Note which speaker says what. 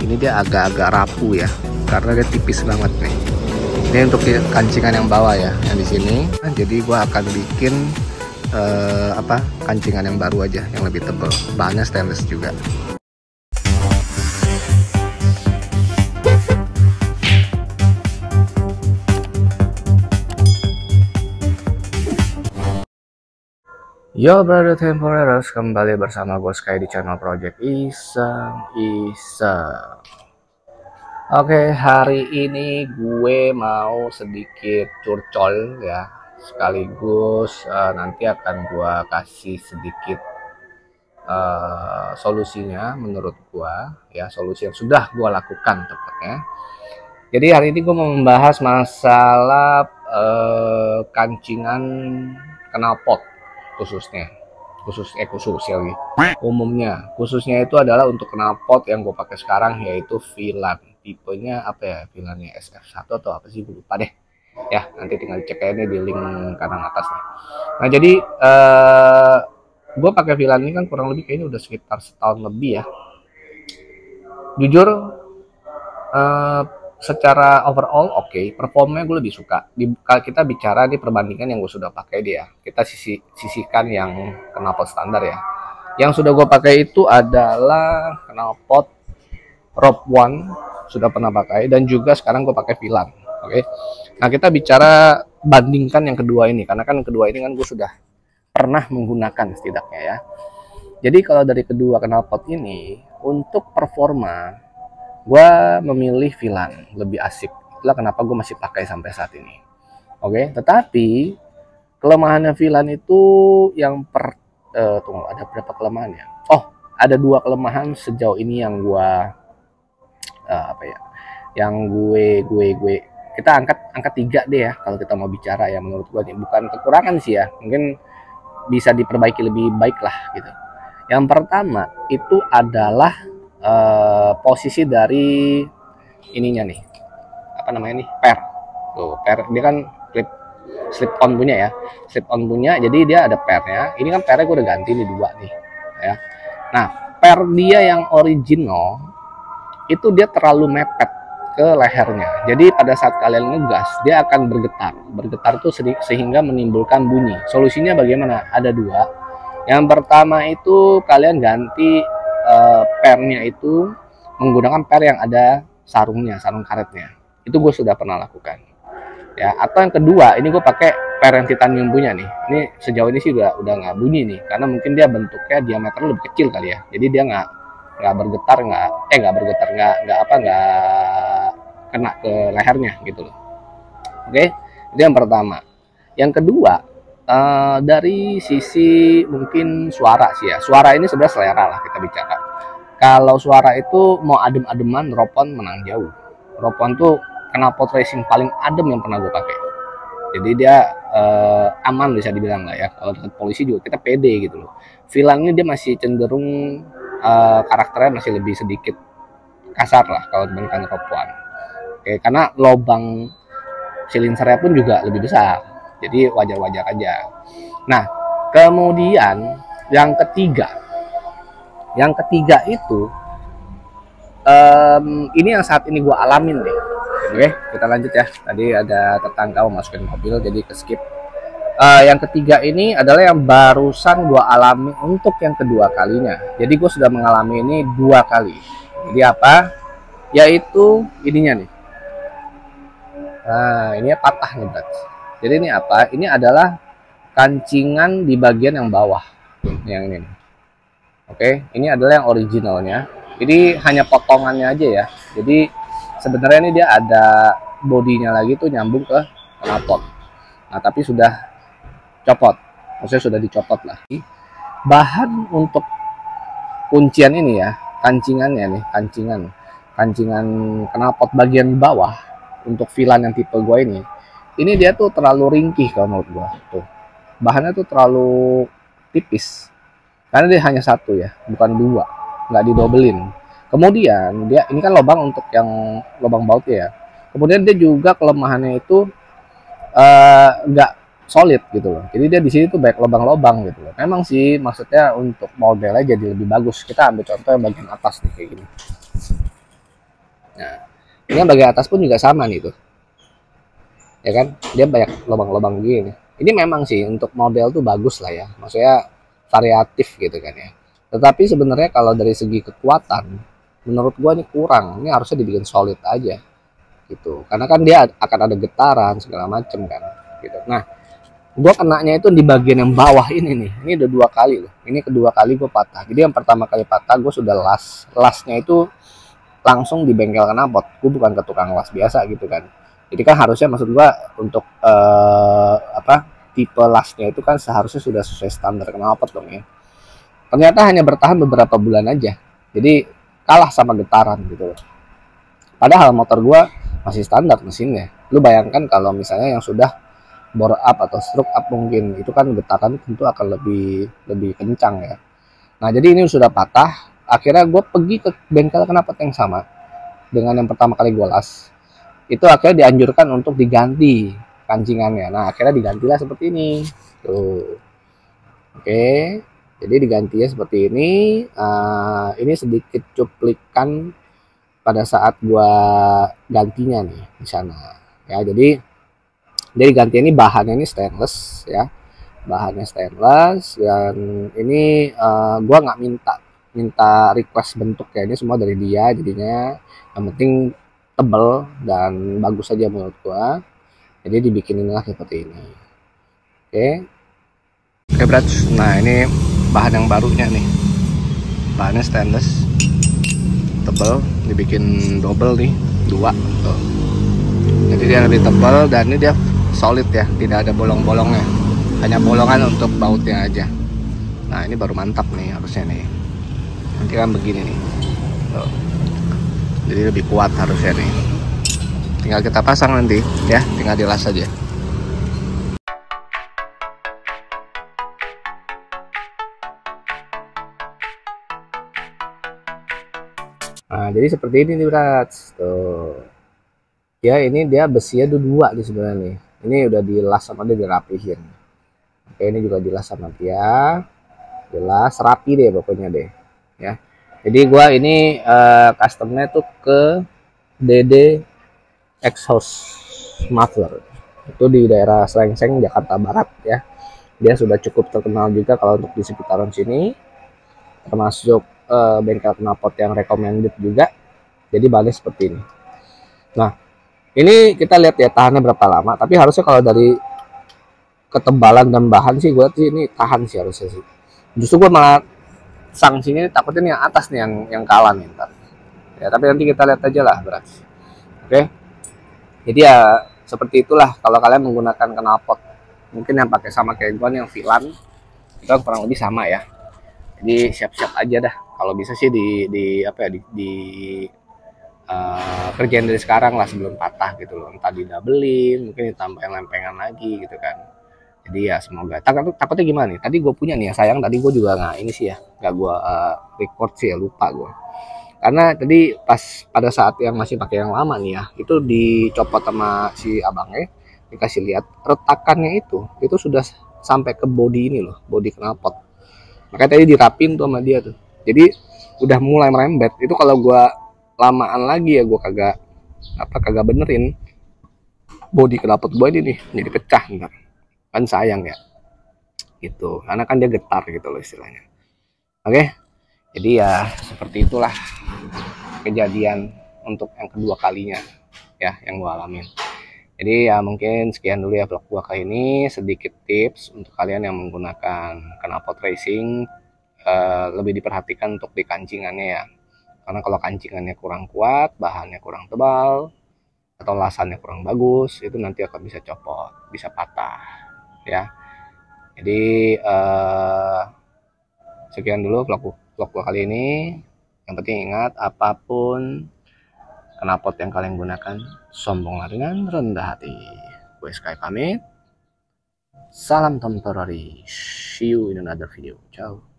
Speaker 1: ini dia agak-agak rapuh ya, karena dia tipis banget nih. Ini untuk kancingan yang bawah ya, yang di sini. Nah, jadi gua akan bikin kancingan yang baru aja, yang lebih tebal. Bahannya stainless juga. Yo brother temporeros, kembali bersama gue Sky di channel Project Iseng. Oke, hari ini gue mau sedikit curcol ya, sekaligus nanti akan gue kasih sedikit solusinya menurut gue ya, solusi yang sudah gue lakukan tepatnya. Jadi hari ini gue mau membahas masalah kancingan knalpot khususnya khususnya itu adalah untuk knalpot yang gue pakai sekarang, yaitu Filan. Tipenya apa ya, Filannya SF1 atau apa sih, gue lupa deh ya, nanti tinggal cek aja nih di link kanan atas nih. Nah jadi gue pakai Filan ini kan kurang lebih kayaknya udah sekitar setahun lebih ya. Jujur secara overall oke, performanya gue lebih suka. Kalau kita bicara di perbandingan yang gue sudah pakai dia, kita sisihkan yang knalpot standar ya. Yang sudah gue pakai itu adalah knalpot Rob One, sudah pernah pakai, dan juga sekarang gue pakai Filan. Oke. Nah kita bicara bandingkan yang kedua ini, karena kan yang kedua ini kan gue sudah pernah menggunakan setidaknya ya. Jadi kalau dari kedua knalpot ini, untuk performa gue memilih Filan, lebih asik. Itulah kenapa gue masih pakai sampai saat ini. Oke, tetapi kelemahannya Filan itu yang tunggu, ada berapa kelemahannya? Oh, ada 2 kelemahan sejauh ini yang gue kita angkat 3 deh ya kalau kita mau bicara ya, menurut gue nih bukan kekurangan sih ya, mungkin bisa diperbaiki lebih baik lah gitu. Yang pertama itu adalah posisi dari ininya nih, apa namanya nih, per dia kan slip on punya ya, jadi dia ada pernya. Ini kan pernya gue udah ganti nih 2 nih ya. Nah per dia yang original itu dia terlalu mepet ke lehernya, jadi pada saat kalian ngegas dia akan bergetar tuh sehingga menimbulkan bunyi. Solusinya bagaimana? Ada 2. Yang pertama itu kalian ganti pernya itu menggunakan per yang ada sarung karetnya. Itu gue sudah pernah lakukan ya. Atau yang kedua, ini gue pakai per yang titanium punya nih. Ini sejauh ini sih udah nggak bunyi nih, karena mungkin dia bentuknya diameternya lebih kecil kali ya, jadi dia nggak kena ke lehernya gitu loh. Oke, itu yang pertama. Yang kedua, dari sisi mungkin suara sih ya. Suara ini sebenarnya selera lah kita bicara. Kalau suara itu mau adem-ademan, Rob One menang jauh. Rob One tuh knalpot racing paling adem yang pernah gue pakai. Jadi dia aman bisa dibilang lah ya. Kalau dekat polisi juga kita pede gitu loh. Filan ini dia masih cenderung karakternya masih lebih sedikit kasar lah kalau dibandingkan Rob One. Oke, karena lubang silinsernya pun juga lebih besar. Jadi wajar-wajar aja. Nah, kemudian yang ketiga itu ini yang saat ini gue alamin deh. Oke, kita lanjut ya. Tadi ada tetangga mau masukin mobil, jadi ke skip. Yang ketiga ini adalah yang barusan gue alami untuk yang kedua kalinya. Jadi gue sudah mengalami ini 2 kali. Jadi apa? Yaitu ininya nih. Nah, ini patah nih berarti. Jadi ini apa? Ini adalah kancingan di bagian yang bawah, yang ini. Oke, ini adalah yang originalnya. Jadi hanya potongannya aja ya. Jadi sebenarnya ini dia ada bodinya lagi tuh nyambung ke knalpot. Nah, tapi sudah copot. Maksudnya sudah dicopot lah. Bahan untuk kuncian ini ya, kancingannya nih, kancingan knalpot bagian bawah untuk Filan yang tipe gue ini dia tuh terlalu ringkih kalau menurut gua tuh. Bahannya tuh terlalu tipis. Karena dia hanya 1 ya, bukan 2. Nggak didobelin. Kemudian dia ini kan lubang untuk yang lubang baut ya. Kemudian dia juga kelemahannya itu nggak solid gitu loh. Jadi dia di sini tuh banyak lubang-lubang gitu loh. Memang sih maksudnya untuk modelnya jadi lebih bagus. Kita ambil contoh yang bagian atas nih kayak gini. Nah, ini yang bagian atas pun juga sama nih tuh, ya kan? Dia banyak lubang-lubang gini. Ini memang sih untuk model tuh bagus lah ya, maksudnya variatif gitu kan ya. Tetapi sebenarnya kalau dari segi kekuatan, menurut gua ini kurang. Ini harusnya dibikin solid aja gitu. Karena kan dia akan ada getaran segala macem kan gitu. Nah, gua kenanya itu di bagian yang bawah ini nih. Ini udah 2 kali loh. Ini kedua kali gua patah. Jadi yang pertama kali patah gua sudah las. Lasnya itu langsung di bengkel knalpot. Gue bukan ke tukang las biasa gitu kan. Jadi kan harusnya maksud gua untuk apa tipe lasnya itu kan seharusnya sudah sesuai standar knalpot dong ya. Ternyata hanya bertahan beberapa bulan aja. Jadi kalah sama getaran gitu loh. Padahal motor gua masih standar mesinnya. Lu bayangkan kalau misalnya yang sudah bore up atau stroke up mungkin itu kan getaran tentu akan lebih lebih kencang ya. Nah jadi ini sudah patah. Akhirnya gue pergi ke bengkel knalpot yang sama dengan yang pertama kali gue las. Itu akhirnya dianjurkan untuk diganti kancingannya. Nah akhirnya digantilah seperti ini. Tuh. Oke. Jadi digantinya seperti ini. Ini sedikit cuplikan pada saat gua gantinya nih di sana. Ya jadi ganti ini bahannya ini stainless ya, bahannya stainless dan ini gua nggak minta request bentuk ya, ini semua dari dia jadinya. Yang penting tebel dan bagus saja menurut gua, jadi dibikinin lah seperti ini. Oke berat. Nah ini bahan yang barunya nih, bahannya stainless tebel, dibikin double nih, 2 tuh. Jadi dia lebih tebal dan ini dia solid ya, tidak ada bolong-bolongnya, hanya bolongan untuk bautnya aja. Nah ini baru mantap nih harusnya nih, nanti kan begini nih tuh. Jadi lebih kuat harusnya nih, tinggal kita pasang nanti ya, tinggal dilas aja. Nah jadi seperti ini nih berat tuh ya. Ini dia besinya tuh 2 di sebenarnya nih. Ini udah dilas sama dia, dirapihin. Oke ini juga dilas sama dia, jelas rapi deh pokoknya deh ya. Jadi gua ini customnya tuh ke DD Exhaust Muffler, itu di daerah Slengseng Jakarta Barat ya. Dia sudah cukup terkenal juga kalau untuk di sekitaran sini, termasuk bengkel knalpot yang recommended juga. Jadi bahannya seperti ini. Nah ini kita lihat ya tahannya berapa lama, tapi harusnya kalau dari ketebalan dan bahan sih gue sih ini tahan sih harusnya sih. Justru gue malah sanksinya takutnya nih yang atas nih yang kalah nih ntar. Ya tapi nanti kita lihat aja lah berat. Oke. Jadi ya seperti itulah kalau kalian menggunakan knalpot. Mungkin yang pakai sama kayak gue yang Vilan itu kurang lebih sama ya. Jadi siap-siap aja dah. Kalau bisa sih di apa ya di kerjaan dari sekarang lah sebelum patah gitu loh. Entah didoublein, mungkin ditambahin lempengan lagi gitu kan. Jadi ya semoga. Takutnya gimana nih? Tadi gue punya nih ya, sayang tadi gue juga nggak ini sih ya, nggak gue record sih ya, lupa gue. Karena tadi pas pada saat yang masih pakai yang lama nih ya, itu dicopot sama si abangnya, dikasih lihat retakannya itu sudah sampai ke body ini loh, body knalpot. Makanya tadi dirapin tuh sama dia tuh. Jadi udah mulai merembet. Itu kalau gue lamaan lagi ya gue kagak benerin body knalpot gue ini nih, jadi pecah ntar. Kan sayang ya gitu, karena kan dia getar gitu loh istilahnya. Oke, jadi ya seperti itulah kejadian untuk yang kedua kalinya ya yang gue alamin. Jadi ya mungkin sekian dulu ya vlog gue kali ini, sedikit tips untuk kalian yang menggunakan knalpot racing. Lebih diperhatikan untuk di kancingannya ya, karena kalau kancingannya kurang kuat, bahannya kurang tebal, atau lasannya kurang bagus, itu nanti akan bisa copot, bisa patah ya. Jadi sekian dulu vlog kali ini. Yang penting ingat, apapun knalpot yang kalian gunakan, sombonglah dengan rendah hati. Gue Sky pamit. Salam temporary. See you in another video. Ciao.